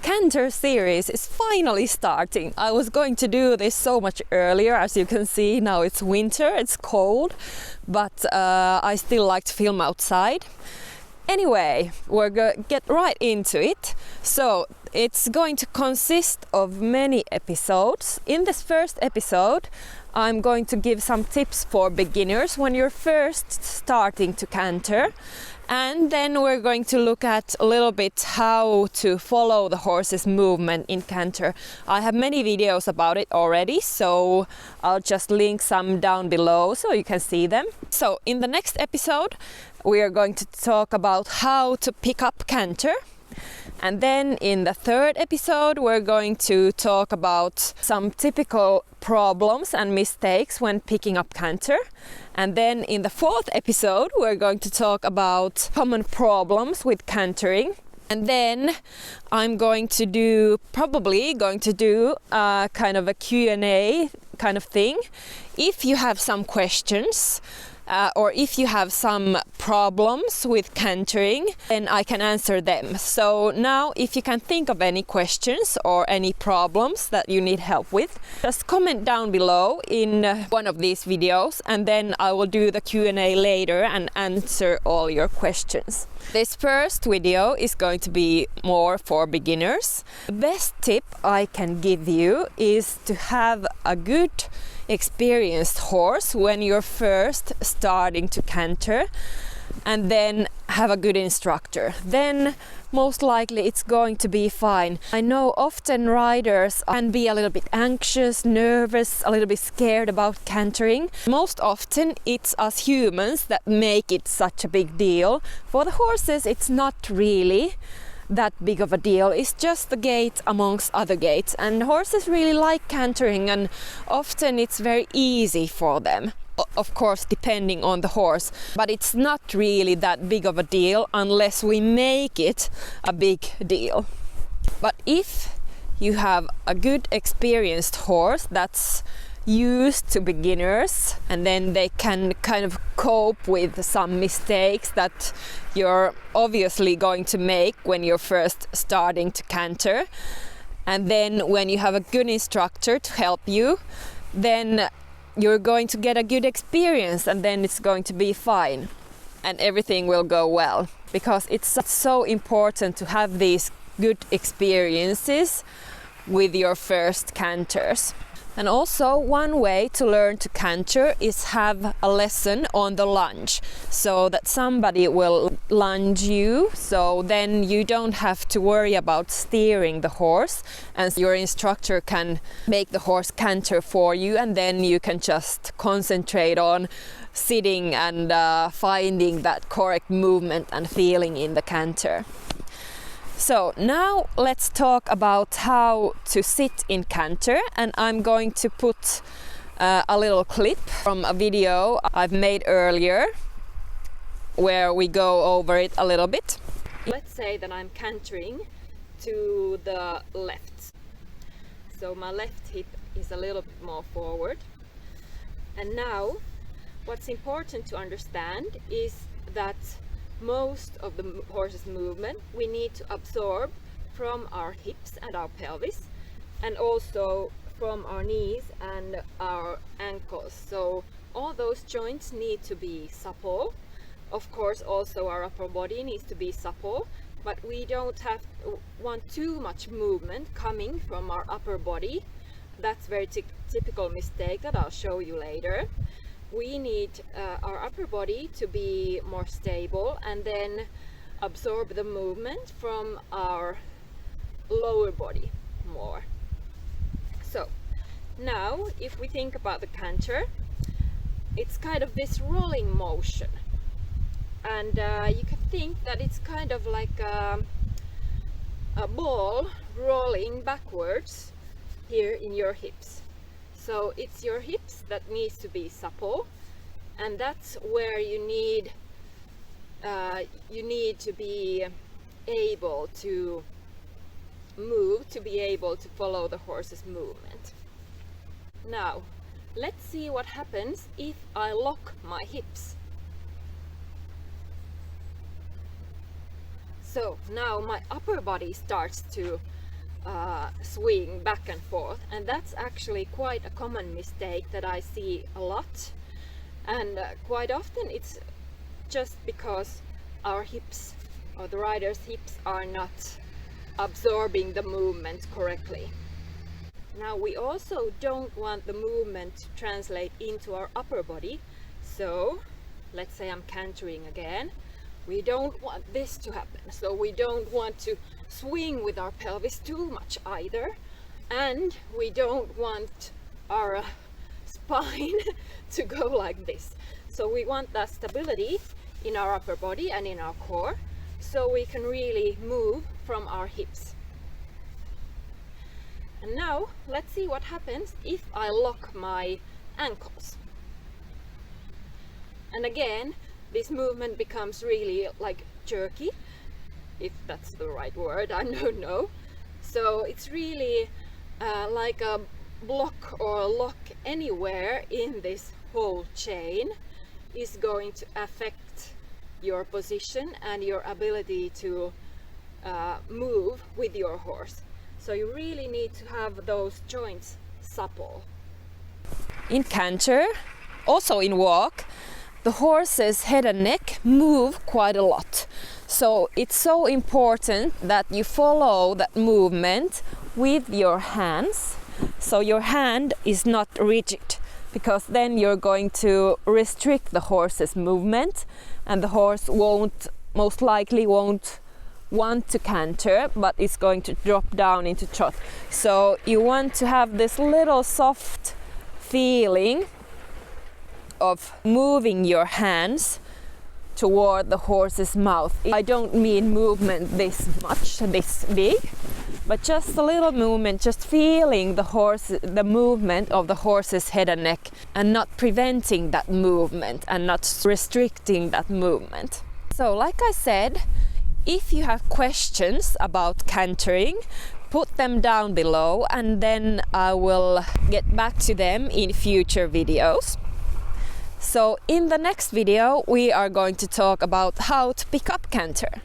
Canter series is finally starting. I was going to do this so much earlier. As you can see, now it's winter, it's cold, but I still like to film outside. Anyway, we're going to get right into it. So it's going to consist of many episodes. In this first episode, I'm going to give some tips for beginners when you're first starting to canter. And then we're going to look at a little bit how to follow the horse's movement in canter. I have many videos about it already, so I'll just link some down below so you can see them. So in the next episode, we are going to talk about how to pick up canter. And then in the third episode, we're going to talk about some typical problems and mistakes when picking up canter. And then in the fourth episode, we're going to talk about common problems with cantering. And then I'm probably going to do kind of a Q&A kind of thing. If you have some questions, or if you have some problems with cantering, then I can answer them. So now if you can think of any questions or any problems that you need help with, just comment down below in one of these videos, and then I will do the Q&A later and answer all your questions. This first video is going to be more for beginners. The best tip I can give you is to have a good experienced horse when you're first starting to canter, and then have a good instructor. Then most likely it's going to be fine. I know often riders can be a little bit anxious, nervous, a little bit scared about cantering. Most often it's us humans that make it such a big deal. For the horses it's not really that big of a deal. It's just the gait amongst other gaits, and horses really like cantering, and often it's very easy for them. Of course, depending on the horse, but it's not really that big of a deal unless we make it a big deal. But if you have a good experienced horse that's used to beginners, and then they can kind of cope with some mistakes that you're obviously going to make when you're first starting to canter, and then when you have a good instructor to help you, then you're going to get a good experience, and then it's going to be fine and everything will go well, because it's so important to have these good experiences with your first canters. And also one way to learn to canter is have a lesson on the lunge, so that somebody will lunge you, so then you don't have to worry about steering the horse, and your instructor can make the horse canter for you, and then you can just concentrate on sitting and finding that correct movement and feeling in the canter. So now let's talk about how to sit in canter, and I'm going to put a little clip from a video I've made earlier where we go over it a little bit. Let's say that I'm cantering to the left. So my left hip is a little bit more forward. And now what's important to understand is that most of the horse's movement we need to absorb from our hips and our pelvis, and also from our knees and our ankles. So all those joints need to be supple. Of course also our upper body needs to be supple, but we don't want too much movement coming from our upper body. That's very typical mistake that I'll show you later. We need our upper body to be more stable, and then absorb the movement from our lower body more. So now if we think about the canter, it's kind of this rolling motion, and you can think that it's kind of like a ball rolling backwards here in your hips. So it's your hips that needs to be supple, and that's where you need to be able to move, to be able to follow the horse's movement. Now let's see what happens if I lock my hips. So now my upper body starts to swing back and forth, and that's actually quite a common mistake that I see a lot. And quite often it's just because our hips, or the rider's hips, are not absorbing the movement correctly. Now we also don't want the movement to translate into our upper body. So let's say I'm cantering again. We don't want this to happen. So we don't want to swing with our pelvis too much either. And we don't want our spine to go like this. So we want that stability in our upper body and in our core, so we can really move from our hips. And now let's see what happens if I lock my ankles. And again, this movement becomes really like jerky, if that's the right word, I don't know. So it's really like a block or a lock anywhere in this whole chain is going to affect your position and your ability to move with your horse. So you really need to have those joints supple. In canter, also in walk, the horse's head and neck move quite a lot. So it's so important that you follow that movement with your hands. So your hand is not rigid, because then you're going to restrict the horse's movement, and the horse most likely won't want to canter, but it's going to drop down into trot. So you want to have this little soft feeling of moving your hands toward the horse's mouth. I don't mean movement this much, this big, but just a little movement, just feeling the movement of the horse's head and neck, and not preventing that movement and not restricting that movement. So like I said, if you have questions about cantering, put them down below, and then I will get back to them in future videos. So in the next video we are going to talk about how to pick up canter.